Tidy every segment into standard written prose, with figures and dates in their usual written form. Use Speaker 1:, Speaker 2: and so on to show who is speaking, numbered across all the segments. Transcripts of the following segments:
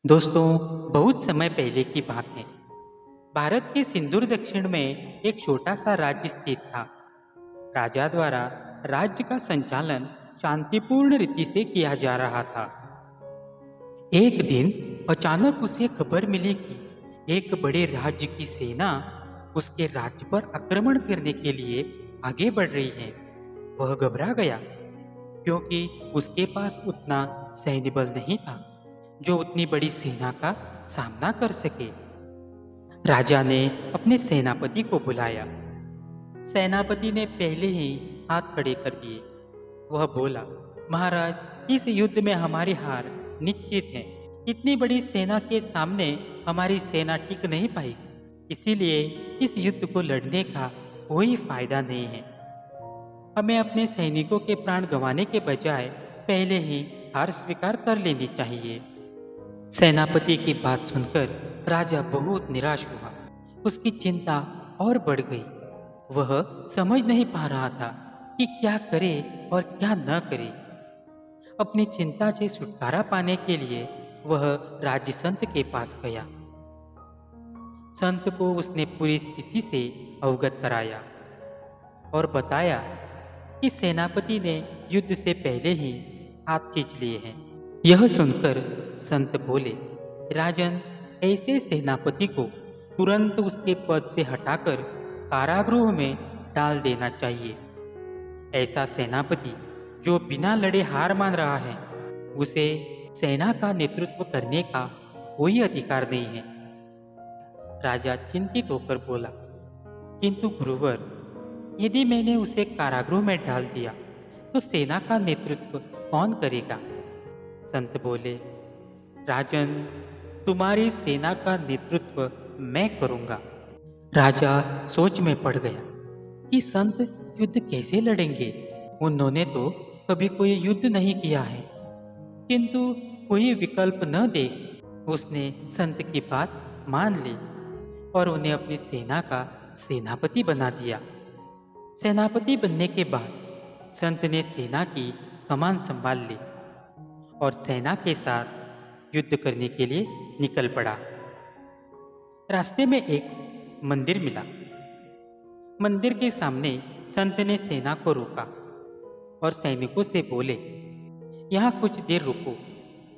Speaker 1: दोस्तों, बहुत समय पहले की बात है। भारत के सिंदूर दक्षिण में एक छोटा सा राज्य स्थित था। राजा द्वारा राज्य का संचालन शांतिपूर्ण रीति से किया जा रहा था। एक दिन अचानक उसे खबर मिली कि एक बड़े राज्य की सेना उसके राज्य पर आक्रमण करने के लिए आगे बढ़ रही है। वह घबरा गया क्योंकि उसके पास उतना सैन्य बल नहीं था जो उतनी बड़ी सेना का सामना कर सके। राजा ने अपने सेनापति को बुलाया। सेनापति ने पहले ही हाथ खड़े कर दिए। वह बोला, महाराज, इस युद्ध में हमारी हार निश्चित है। इतनी बड़ी सेना के सामने हमारी सेना टिक नहीं पाएगी, इसीलिए इस युद्ध को लड़ने का कोई फायदा नहीं है। हमें अपने सैनिकों के प्राण गंवाने के बजाय पहले ही हार स्वीकार कर लेनी चाहिए। सेनापति की बात सुनकर राजा बहुत निराश हुआ। उसकी चिंता और बढ़ गई। वह समझ नहीं पा रहा था कि क्या करे और क्या न करे। अपनी चिंता से छुटकारा पाने के लिए वह राज्य संत के पास गया। संत को उसने पूरी स्थिति से अवगत कराया और बताया कि सेनापति ने युद्ध से पहले ही हाथ खींच लिए हैं। यह सुनकर संत बोले, राजन, ऐसे सेनापति को तुरंत उसके पद से हटाकर कारागृह में डाल देना चाहिए। ऐसा सेनापति जो बिना लड़े हार मान रहा है, उसे सेना का नेतृत्व करने का कोई अधिकार नहीं है। राजा चिंतित होकर बोला, किंतु गुरुवर, यदि मैंने उसे कारागृह में डाल दिया तो सेना का नेतृत्व कौन करेगा? संत बोले, राजन, तुम्हारी सेना का नेतृत्व मैं करूंगा। राजा सोच में पड़ गया कि संत युद्ध कैसे लड़ेंगे। उन्होंने तो कभी कोई युद्ध नहीं किया है। किंतु कोई विकल्प न देख उसने संत की बात मान ली और उन्हें अपनी सेना का सेनापति बना दिया। सेनापति बनने के बाद संत ने सेना की कमान संभाल ली और सेना के साथ युद्ध करने के लिए निकल पड़ा। रास्ते में एक मंदिर मिला। मंदिर के सामने संत ने सेना को रोका और सैनिकों से बोले, यहाँ कुछ देर रुको,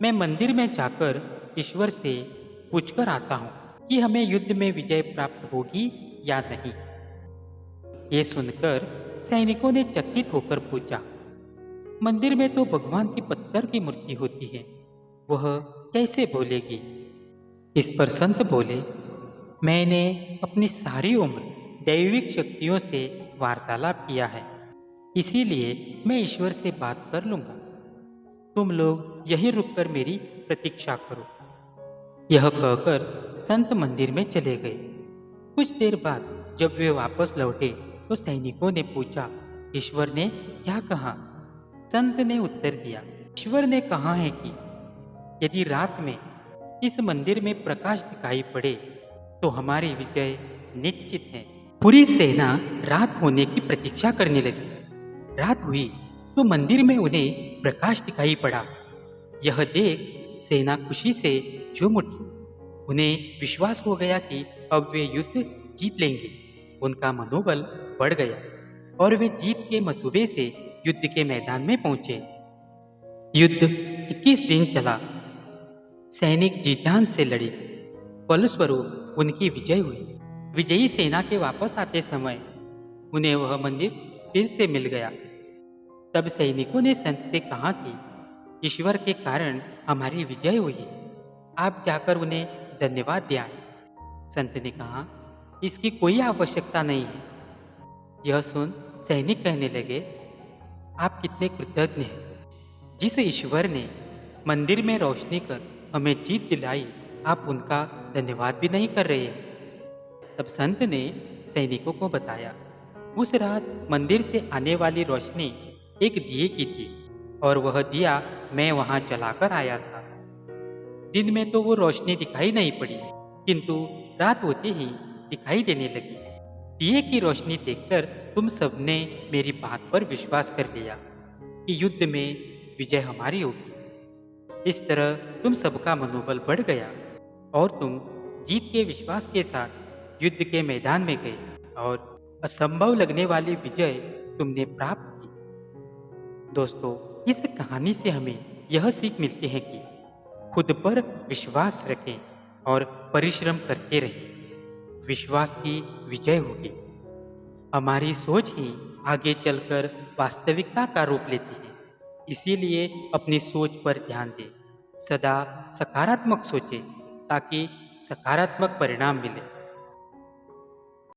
Speaker 1: मैं मंदिर में जाकर ईश्वर से पूछकर आता हूँ कि हमें युद्ध में विजय प्राप्त होगी या नहीं। ये सुनकर सैनिकों ने चकित होकर पूछा, मंदिर में तो भगवान की पत्थर की मूर्ति होती है, वह कैसे बोलेगी? इस पर संत बोले, मैंने अपनी सारी उम्र दैविक शक्तियों से वार्तालाप किया है, इसीलिए मैं ईश्वर से बात कर लूंगा। तुम लोग यहीं रुककर मेरी प्रतीक्षा करो। यह कहकर संत मंदिर में चले गए। कुछ देर बाद जब वे वापस लौटे तो सैनिकों ने पूछा, ईश्वर ने क्या कहा? संत ने उत्तर दिया, ईश्वर ने कहा है कि यदि रात में इस मंदिर में प्रकाश दिखाई पड़े तो हमारी विजय निश्चित है। पूरी सेना रात होने की प्रतीक्षा करने लगी। रात हुई तो मंदिर में उन्हें प्रकाश दिखाई पड़ा। यह देख सेना खुशी से झूम उठी। उन्हें विश्वास हो गया कि अब वे युद्ध जीत लेंगे। उनका मनोबल बढ़ गया और वे जीत के मसूबे से युद्ध के मैदान में पहुंचे। युद्ध 21 दिन चला। सैनिक जी जान से लड़े। फलस्वरूप उनकी विजय हुई। विजयी सेना के वापस आते समय उन्हें वह मंदिर फिर से मिल गया। तब सैनिकों ने संत से कहा कि ईश्वर के कारण हमारी विजय हुई है, आप जाकर उन्हें धन्यवाद दें। संत ने कहा, इसकी कोई आवश्यकता नहीं है। यह सुन सैनिक कहने लगे, आप कितने कृतज्ञ हैं। जिस ईश्वर ने मंदिर में रोशनी कर हमें जीत दिलाई, आप उनका धन्यवाद भी नहीं कर रहे हैं। तब संत ने सैनिकों को बताया, उस रात मंदिर से आने वाली रोशनी एक दिए की थी और वह दिया मैं वहां जलाकर आया था। दिन में तो वो रोशनी दिखाई नहीं पड़ी, किंतु रात होते ही दिखाई देने लगी। दिए की रोशनी देखकर तुम सबने मेरी बात पर विश्वास कर लिया कि युद्ध में विजय हमारी होगी। इस तरह तुम सबका मनोबल बढ़ गया और तुम जीत के विश्वास के साथ युद्ध के मैदान में गए और असंभव लगने वाली विजय तुमने प्राप्त की। दोस्तों, इस कहानी से हमें यह सीख मिलती है कि खुद पर विश्वास रखें और परिश्रम करते रहें। विश्वास की विजय होगी। हमारी सोच ही आगे चलकर वास्तविकता का रूप लेती है। इसीलिए अपनी सोच पर ध्यान दें। सदा सकारात्मक सोचें ताकि सकारात्मक परिणाम मिले।